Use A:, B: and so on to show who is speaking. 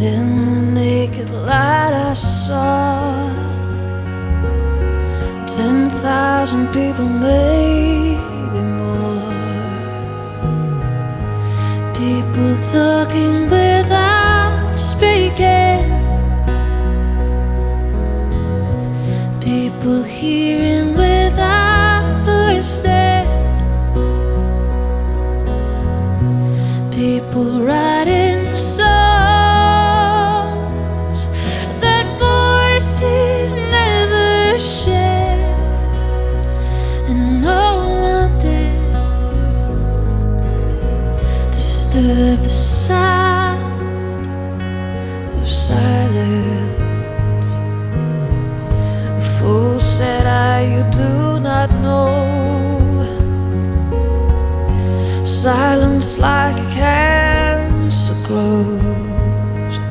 A: in the naked light I saw 10,000 people, maybe more. People talking without speaking, people hearing without listening, people writing songs that voices never share, and no one dare disturb the sound of silence. The fool said, you do not know. Silence like a cancer grows.